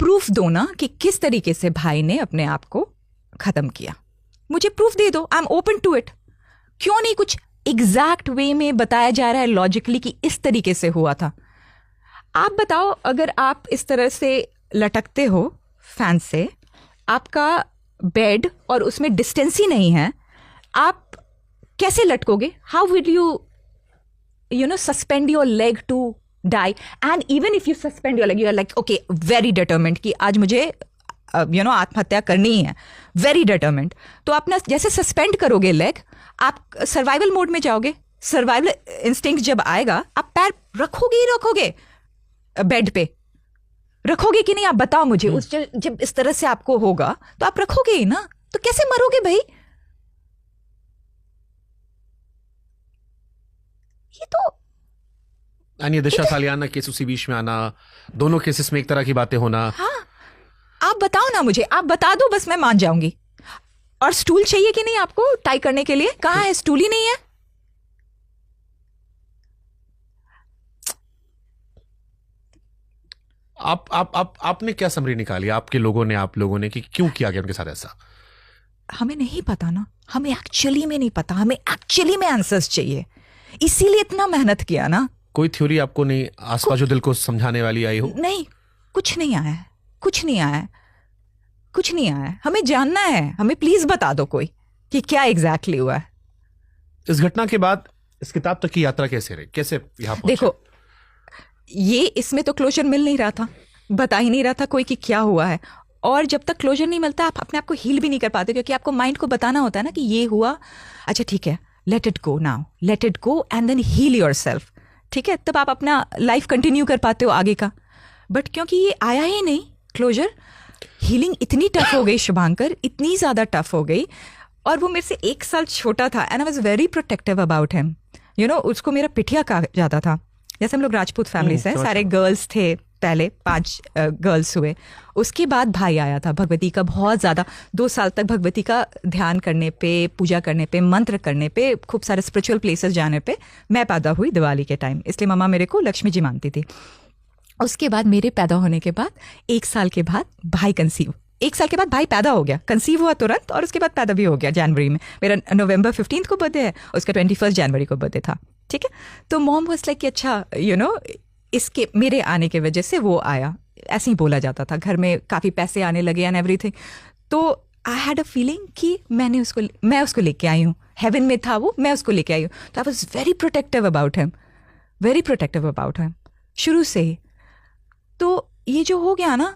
Proof दो ना कि किस तरीके से भाई ने अपने आप को खत्म किया। मुझे प्रूफ दे दो, I am open to it. क्यों नहीं कुछ एग्जैक्ट वे में बताया जा रहा है लॉजिकली कि इस तरीके से हुआ था। आप बताओ, अगर आप इस तरह से लटकते हो फैन से, आपका बेड और उसमें डिस्टेंस ही नहीं है, आप कैसे लटकोगे? How will you no suspend your leg to die? And even if you suspend your leg, you are like okay very determined कि आज मुझे आत्महत्या करनी ही है, वेरी डिटरमिन्ड। तो आप ना जैसे सस्पेंड करोगे लेग, आप सर्वाइवल मोड में जाओगे। सर्वाइवल इंस्टिंक्ट जब आएगा, आप पैर रखोगे ही रखोगे, बेड पे रखोगे कि नहीं? आप बताओ मुझे। उस जब इस तरह से आपको होगा तो आप रखोगे ही ना, तो कैसे मरोगे भाई? ये तो यानी दिशा सालियाना केस उसी बीच में आना, दोनों केसेस में एक तरह की बातें होना। हाँ, आप बताओ ना मुझे, आप बता दो बस, मैं मान जाऊंगी। और स्टूल चाहिए कि नहीं आपको टाई करने के लिए? कहाँ है? स्टूल ही नहीं है। आपने क्या समरी निकाली, आपके लोगों ने, आप लोगों ने, कि क्यों किया गया उनके साथ ऐसा? हमें नहीं पता ना, हमें एक्चुअली में नहीं पता, हमें एक्चुअली में आंसर्स चाहिए, इसीलिए इतना मेहनत किया ना। कोई थ्योरी आपको नहीं आसपास जो दिल को समझाने वाली आई हो? नहीं, कुछ नहीं आया है, कुछ नहीं आया है, कुछ नहीं आया है। हमें जानना है, हमें प्लीज बता दो कोई कि क्या एग्जैक्टली हुआ है। इस घटना के बाद इस किताब तक की यात्रा कैसे रही, कैसे यहाँ पहुंचे? देखो, ये इसमें तो क्लोजर मिल नहीं रहा था, बता ही नहीं रहा था कोई कि क्या हुआ है। और जब तक क्लोजर नहीं मिलता, आप अपने आप को हील भी नहीं कर पाते, क्योंकि आपको माइंड को बताना होता है ना कि ये हुआ, अच्छा ठीक है, let it go now, let it go and then heal yourself. ठीक है, तब आप अपना लाइफ कंटिन्यू कर पाते हो आगे का। बट क्योंकि ये आया ही नहीं क्लोजर, हीलिंग इतनी टफ हो गई शुभांकर, इतनी ज़्यादा टफ हो गई। और वो मेरे से 1 साल छोटा था and I was very protective about him. You know, उसको मेरा पिठिया कहा जाता था। जैसे हम लोग राजपूत फैमिली से, सारे गर्ल्स थे, पहले 5 गर्ल्स हुए, उसके बाद भाई आया था। भगवती का बहुत ज़्यादा 2 साल तक भगवती का ध्यान करने पे, पूजा करने पे, मंत्र करने पे, खूब सारे स्पिरिचुअल प्लेसेस जाने पे मैं पैदा हुई दिवाली के टाइम, इसलिए मम्मा मेरे को लक्ष्मी जी मानती थी। उसके बाद मेरे पैदा होने के बाद 1 साल के बाद भाई कंसीव, 1 साल के बाद भाई पैदा हो गया, कंसीव हुआ तुरंत, और उसके बाद पैदा भी हो गया जनवरी में। मेरा नवंबर 15 को बर्थडे है, उसका 21 जनवरी को बर्थडे था। ठीक है, तो मॉम वाज लाइक कि अच्छा यू नो इसके मेरे आने के वजह से वो आया, ऐसे ही बोला जाता था घर में, काफ़ी पैसे आने लगे एंड एवरीथिंग। तो आई हैड अ फीलिंग कि मैं उसको लेके आई हूँ, हेवन में था वो, मैं उसको लेके आई हूँ। तो I was very protective about him, very protective about him शुरू से ही। तो ये जो हो गया ना,